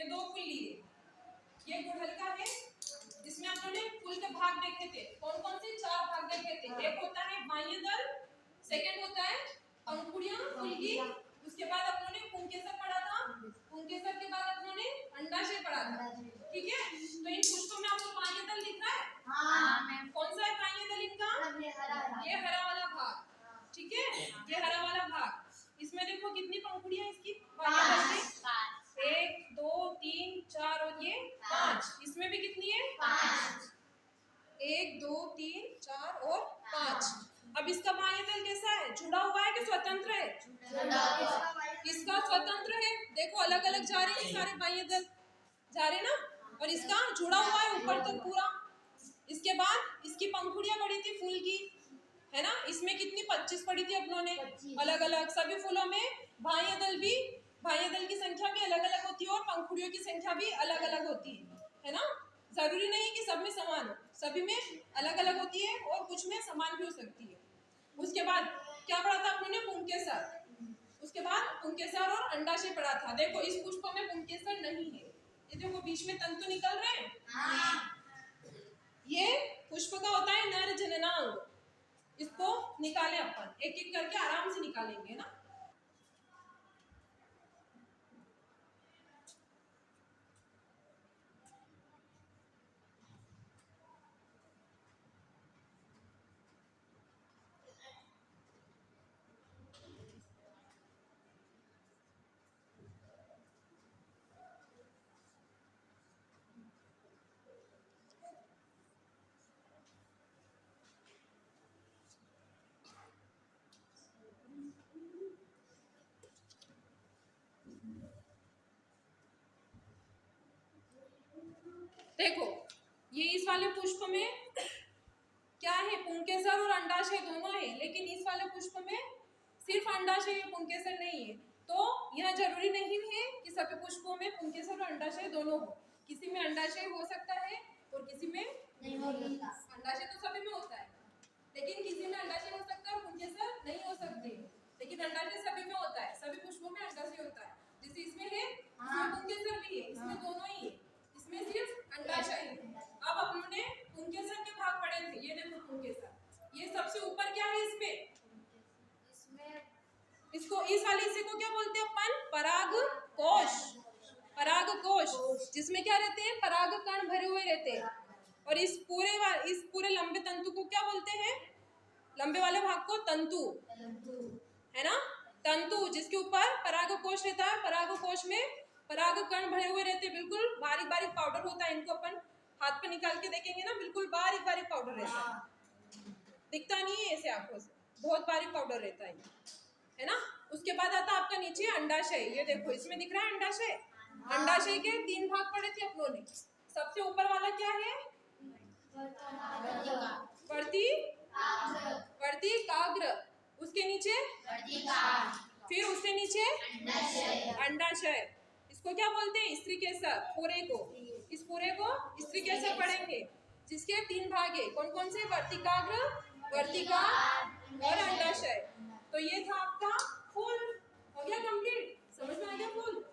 ये 2 फूल लिए। ये गुड़हल का है, इसमें हम लोगों ने फूल के भाग देखे थे। कौन कौन से? 4 भाग देखे थे। एक होता है बाह्य दल, सेकंड होता है पंखुड़ियां फूल की, उसके बाद अपनों ने पुंकेसर पढ़ा था, पुंकेसर के बाद अपनों ने अंडाशय पढ़ा था। ठीक है, तो इन पुष्पों में आपको बाह्य दल दिख रहा है? हाँ। कौन सा है बाह्य दल इनका? ये हरा वाला भाग। ठीक है, ये हरा वाला भाग। इसमें देखो कितनी पंखुड़ियां इसकी बाह्य दल की? 1 2 3 4 और ये 5। इसमें भी कितनी है? 5। 1 2 3 4 और 5। अब इसका बाह्य दल कैसा है? जुड़ा हुआ है कि स्वतंत्र है? इसका स्वतंत्र है। देखो अलग अलग जा रहे हैं सारे बाह्य दल, जा रहे ना, और इसका जुड़ा हुआ है ऊपर तक पूरा। इसके बाद इसकी पंखुड़ियां पड़ी थी फूल की, है ना, इसमें कितनी? 25 पड़ी थी अपनों ने, अलग अलग। सभी फूलों में बाह्य दल की संख्या भी अलग अलग होती है और पंखुड़ियों की संख्या भी अलग अलग होती है ना। जरूरी नहीं कि सब में समान हो, सभी में अलग अलग होती है और कुछ में समान भी हो सकती है। उसके बाद क्या पढ़ा था अपने? पुंकेसर। उसके बाद पुंकेसर और अंडाशय पढ़ा था। देखो इस पुष्प में पुंकेसर नहीं है, ये देखो बीच में तंतु निकल रहे हैं। हाँ। ये पुष्प का होता है नर जननांग, इसको निकाले अपन, एक एक करके आराम से निकालेंगे ना। देखो ये इस वाले पुष्प में क्या है? पुंकेसर और अंडाशय दोनों है, लेकिन इस वाले पुष्प में सिर्फ अंडाशय है, पुंकेसर नहीं है। तो यह जरूरी नहीं है कि सभी पुष्पों में पुंकेसर और अंडाशय दोनों हो। किसी में अंडाशय हो सकता है और किसी में नहीं हो सकता। अंडाशय तो सभी में होता है, लेकिन किसी में अंडाशय हो सकता है और पुंकेसर नहीं हो सकते। लेकिन अंडाशय सभी में होता है, सभी पुष्पों में अंडाशय होता है। जैसे इसमें है, इसमें पुंकेसर भी है, इसमें दोनों ही है, इसमें सिर्फ अंडाशय है। अब अपन ने पुंकेसर के भाग पढ़े थे। ये देखो पुंकेसर, ये सबसे ऊपर क्या है इसमें? इसको, इस वाले हिस्से को क्या बोलते हैं अपन? परागकोश। परागकोश, जिसमें क्या रहते हैं? पराग कण भरे हुए रहते हैं। और इस पूरे लंबे तंतु को क्या बोलते हैं? लंबे वाले भाग को तंतु, है ना, तंतु, जिसके ऊपर परागकोश रहता है। परागकोश में पराग कण भरे हुए रहते हैं, बिल्कुल बारीक बारीक पाउडर होता है। इनको अपन हाथ पे निकाल के देखेंगे ना, बिल्कुल बारीक बारीक पाउडर रहता है, दिखता नहीं है ऐसे आंखों से, बहुत बारीक पाउडर रहता है ना। उसके बाद आता आपका नीचे अंडाशय। ये देखो इसमें दिख रहा है अंडाशय। अंडाशय के 3 भाग पढ़े थे अपनों ने। सबसे ऊपर वाला क्या है? वर्तिकाग्र। उसके नीचे फिर उससे नीचे अंडाशय। इसको क्या बोलते हैं? स्त्री केसर। पूरे को, इस पूरे को स्त्री केसर पढ़ेंगे, जिसके 3 भाग है। कौन कौन से? वर्तिकाग्र, वर्तिका और अंडाशय। तो ये था आपका फूल। हो गया कंप्लीट? समझ में आ गया फूल?